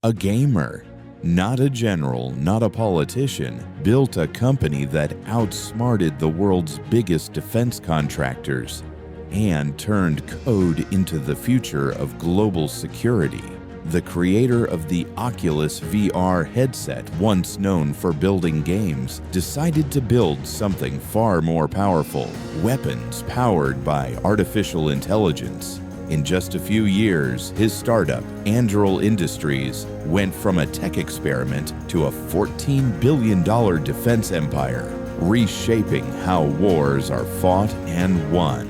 A gamer, not a general, not a politician, built a company that outsmarted the world's biggest defense contractors and turned code into the future of global security. The creator of the Oculus VR headset, once known for building games, decided to build something far more powerful: weapons powered by artificial intelligence. In just a few years, his startup, Anduril Industries, went from a tech experiment to a $14 billion defense empire, reshaping how wars are fought and won.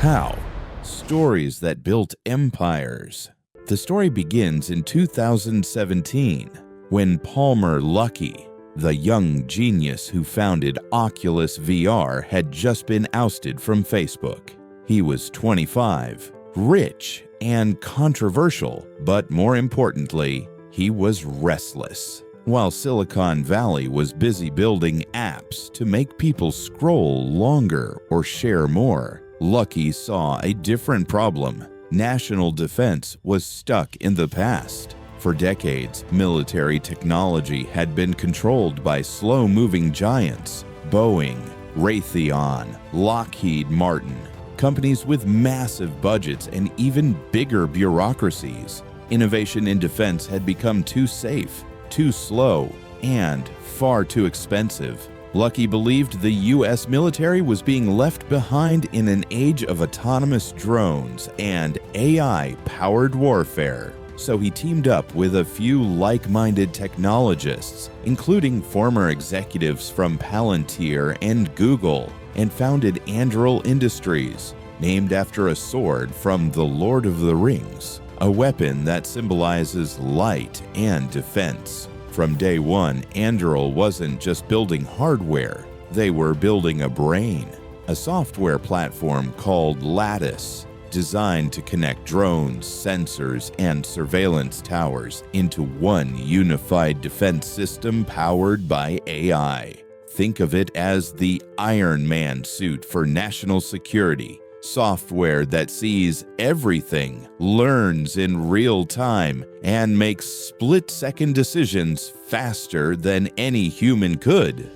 How? Stories that built empires. The story begins in 2017 when Palmer Luckey, the young genius who founded Oculus VR, had just been ousted from Facebook. He was 25, rich, and controversial, but more importantly, he was restless. While Silicon Valley was busy building apps to make people scroll longer or share more, Luckey saw a different problem. National defense was stuck in the past. For decades, military technology had been controlled by slow-moving giants: Boeing, Raytheon, Lockheed Martin, companies with massive budgets and even bigger bureaucracies. Innovation in defense had become too safe, too slow, and far too expensive. Luckey believed the U.S. military was being left behind in an age of autonomous drones and AI-powered warfare. So he teamed up with a few like-minded technologists, including former executives from Palantir and Google, and founded Anduril Industries, named after a sword from The Lord of the Rings, a weapon that symbolizes light and defense. From day one, Anduril wasn't just building hardware, they were building a brain, a software platform called Lattice, designed to connect drones, sensors, and surveillance towers into one unified defense system powered by AI. Think of it as the Iron Man suit for national security. Software that sees everything, learns in real time, and makes split-second decisions faster than any human could.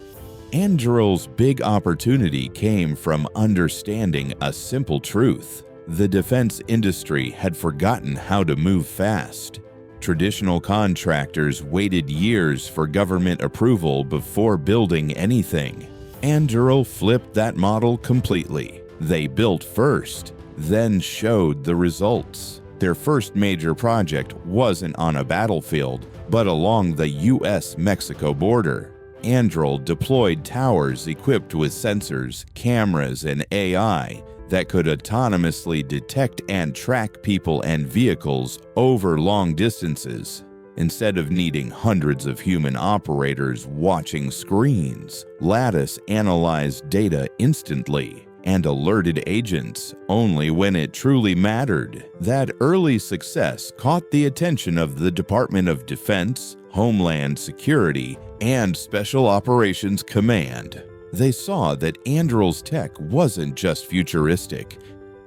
Anduril's big opportunity came from understanding a simple truth. The defense industry had forgotten how to move fast. Traditional contractors waited years for government approval before building anything. Anduril flipped that model completely. They built first, then showed the results. Their first major project wasn't on a battlefield, but along the US-Mexico border. Anduril deployed towers equipped with sensors, cameras, and AI that could autonomously detect and track people and vehicles over long distances. Instead of needing hundreds of human operators watching screens, Lattice analyzed data instantly and alerted agents only when it truly mattered. That early success caught the attention of the Department of Defense, Homeland Security, and Special Operations Command. They saw that Anduril's tech wasn't just futuristic,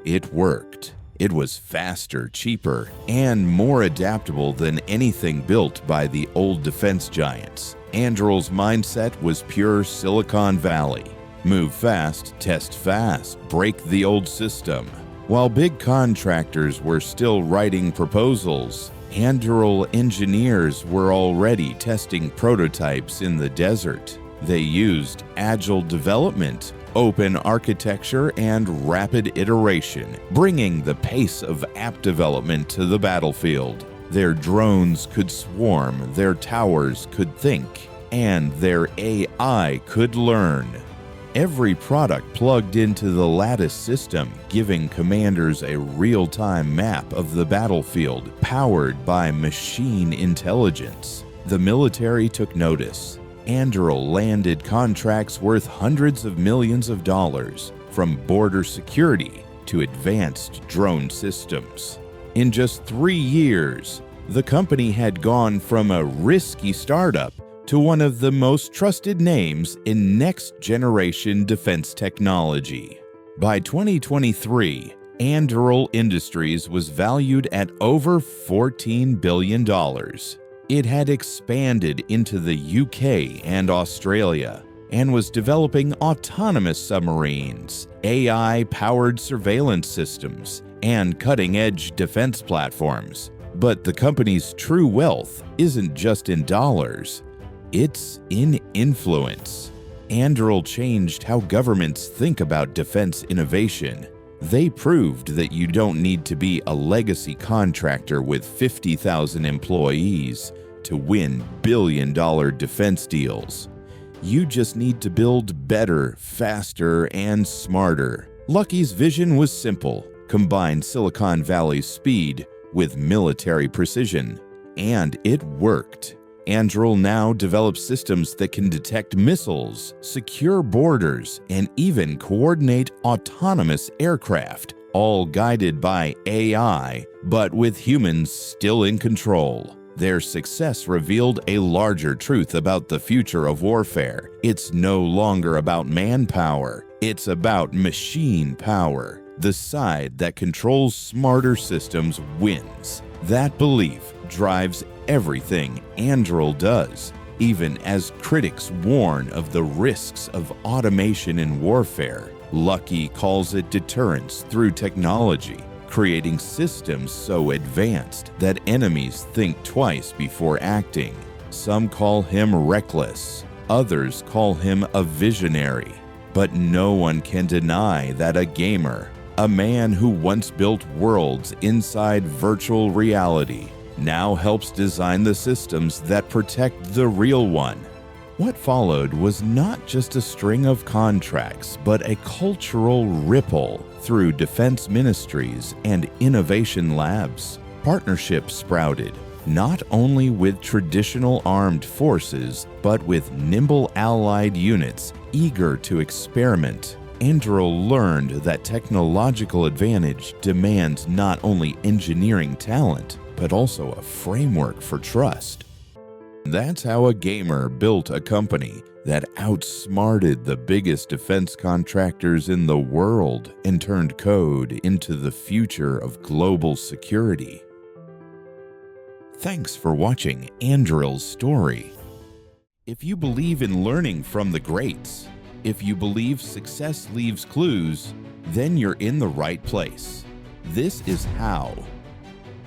it worked. It was faster, cheaper, and more adaptable than anything built by the old defense giants. Anduril's mindset was pure Silicon Valley. Move fast, test fast, break the old system. While big contractors were still writing proposals, Anduril engineers were already testing prototypes in the desert. They used agile development, open architecture, and rapid iteration, bringing the pace of app development to the battlefield. Their drones could swarm, their towers could think, and their AI could learn. Every product plugged into the Lattice system, giving commanders a real-time map of the battlefield, powered by machine intelligence. The military took notice. Anduril landed contracts worth hundreds of millions of dollars, from border security to advanced drone systems. In just 3 years, the company had gone from a risky startup to one of the most trusted names in next-generation defense technology. By 2023, Anduril Industries was valued at over $14 billion. It had expanded into the UK and Australia and was developing autonomous submarines, AI-powered surveillance systems, and cutting-edge defense platforms. But the company's true wealth isn't just in dollars, it's in influence. Anduril changed how governments think about defense innovation. They proved that you don't need to be a legacy contractor with 50,000 employees to win billion-dollar defense deals. You just need to build better, faster, and smarter. Luckey's vision was simple: combine Silicon Valley's speed with military precision. And it worked. Anduril now develops systems that can detect missiles, secure borders, and even coordinate autonomous aircraft, all guided by AI, but with humans still in control. Their success revealed a larger truth about the future of warfare. It's no longer about manpower, it's about machine power. The side that controls smarter systems wins. That belief drives everything Anduril does, even as critics warn of the risks of automation in warfare. Luckey calls it deterrence through technology, creating systems so advanced that enemies think twice before acting. Some call him reckless, others call him a visionary. But no one can deny that a gamer, a man who once built worlds inside virtual reality, now helps design the systems that protect the real one. What followed was not just a string of contracts, but a cultural ripple through defense ministries and innovation labs. Partnerships sprouted, not only with traditional armed forces, but with nimble allied units eager to experiment. Anduril learned that technological advantage demands not only engineering talent, but also a framework for trust. That's how a gamer built a company that outsmarted the biggest defense contractors in the world and turned code into the future of global security. Thanks for watching Anduril's story. If you believe in learning from the greats, if you believe success leaves clues, then you're in the right place. This is how.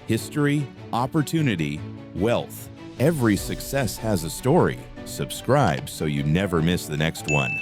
History, opportunity, wealth. Every success has a story. Subscribe so you never miss the next one.